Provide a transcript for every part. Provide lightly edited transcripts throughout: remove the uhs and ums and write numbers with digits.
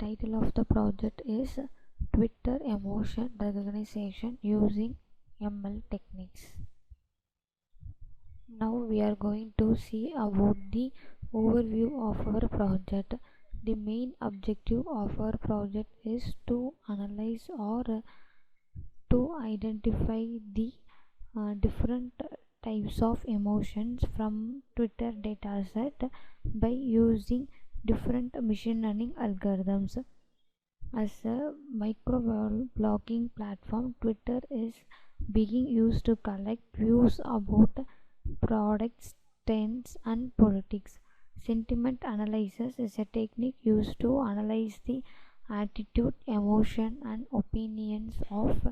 title of the project is Twitter Emotion Recognition using ML Techniques. Now we are going to see about the overview of our project. The main objective of our project is to analyze or to identify the different types of emotions from Twitter dataset by using different machine learning algorithms. As a micro-blogging platform, Twitter is being used to collect views about products, trends, and politics. Sentiment analysis is a technique used to analyze the attitude, emotion, and opinions of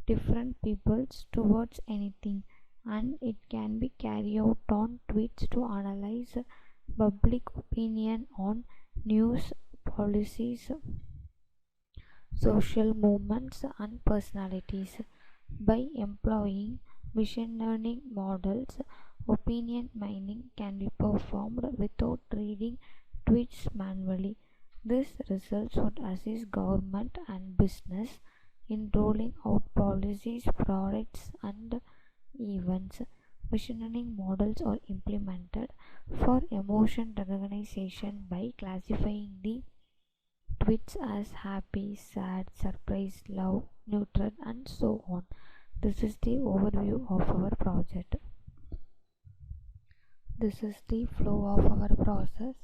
different peoples towards anything, and it can be carried out on tweets to analyze public opinion on news, policies, social movements, and personalities. By employing machine learning models, opinion mining can be performed without reading tweets manually. This results would assist government and business in rolling out policies, products, and events. Machine learning models are implemented for emotion recognition by classifying the tweets as happy, sad, surprised, love, neutral, and so on. This is the overview of our project. This is the flow of our process.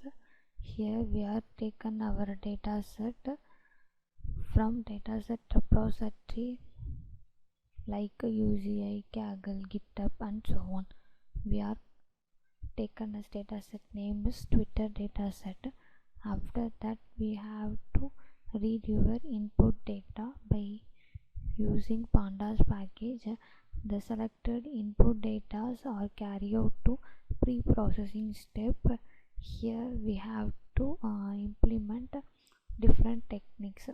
Here we have taken our data set from dataset repository like UCI, Kaggle, GitHub, and so on. We are taken as dataset name is Twitter dataset. After that, we have to read your input data by using pandas package. The selected input data are carried out to pre-processing step. Here we have to implement different techniques.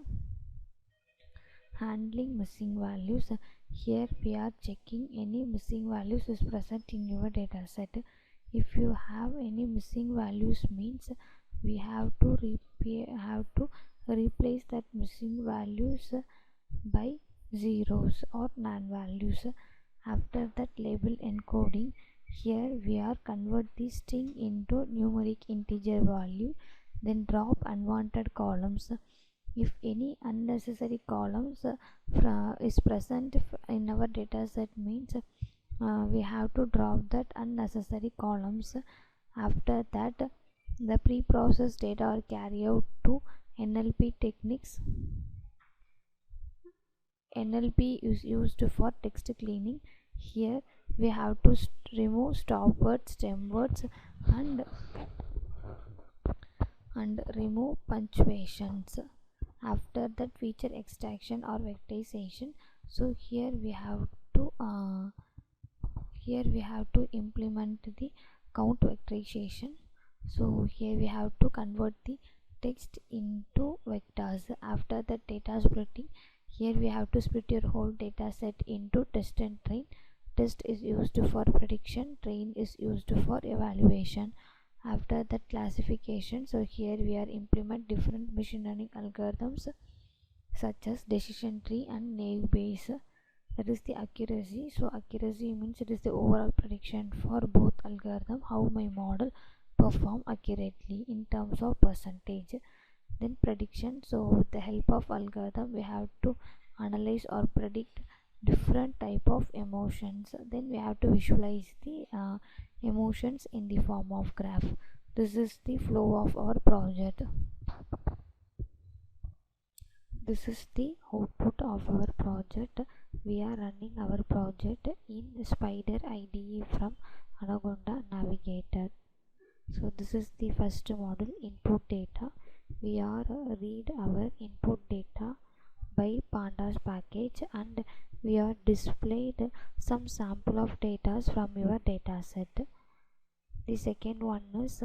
Handling missing values. Here we are checking any missing values is present in your dataset. If you have any missing values, means we have to replace that missing values by zeros or non-values. After that, label encoding. Here we are convert the string into numeric integer value, then drop unwanted columns. If any unnecessary columns is present in our dataset, means we have to drop that unnecessary columns. After that, the pre-processed data are carried out to Nlp Techniques. Nlp is used for text cleaning. Here we have to remove stop words, stem words, and remove punctuations. After that, feature extraction or vectorization. So here we have to implement the count vectorization. So here we have to convert the text into vectors. After the data splitting, here we have to split your whole data set into test and train. Test is used for prediction, train is used for evaluation. After that, classification. So here we are implement different machine learning algorithms such as decision tree and naive Bayes. That is the accuracy. So accuracy means it is the overall prediction for both algorithm, how my model perform accurately in terms of percentage. Then prediction. So with the help of algorithm, we have to analyze or predict different type of emotions. Then we have to visualize the emotions in the form of graph. This is the flow of our project. This is the output of our project. We are running our project in Spider IDE from Anaconda Navigator. So this is the first module, input data. We are read our input data by pandas package, and we are displayed some sample of data from your dataset. The second one is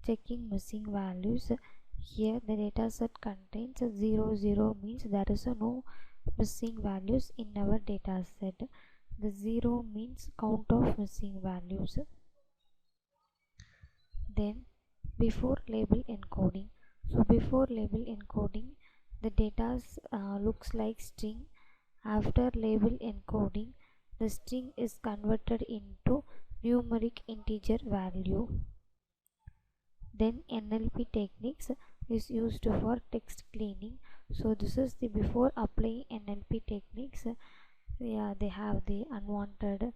checking missing values. Here the dataset contains 0 means there is no missing values in our dataset. The 0 means count of missing values. Then before label encoding. So before label encoding, the data looks like string. After label encoding, the string is converted into numeric integer value. Then NLP techniques is used for text cleaning. So this is the before applying NLP techniques. Yeah, they have the unwanted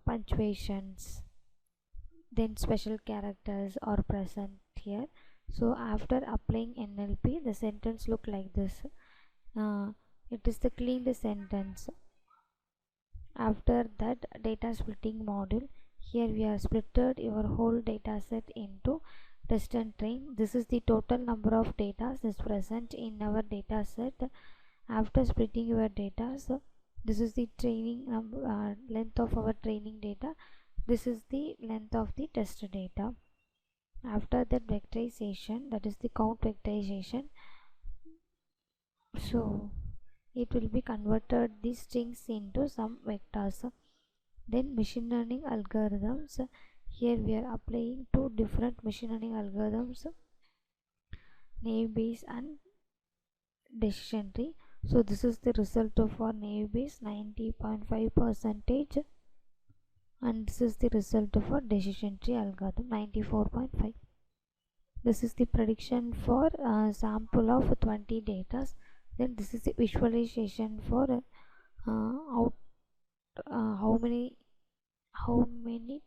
punctuations, then special characters are present here. So after applying NLP, the sentence look like this. It is the cleaned sentence. After that, data splitting module, here we have splitted your whole data set into test and train. This is the total number of data is present in our data set. After splitting your data, so this is the training length of our training data, this is the length of the test data. After that vectorization, that is the count vectorization, so it will be converted these strings into some vectors. Then machine learning algorithms, here we are applying two different machine learning algorithms, naive bayes and decision tree. So this is the result of our naive bayes, 90.5%, and this is the result of our decision tree algorithm, 94.5. This is the prediction for sample of 20 data. Then this is the visualization for how many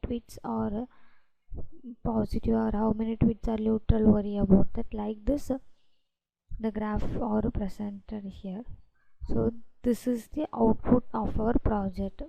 tweets are positive or how many tweets are neutral. Worry about that. Like this, the graph are presented here. So this is the output of our project.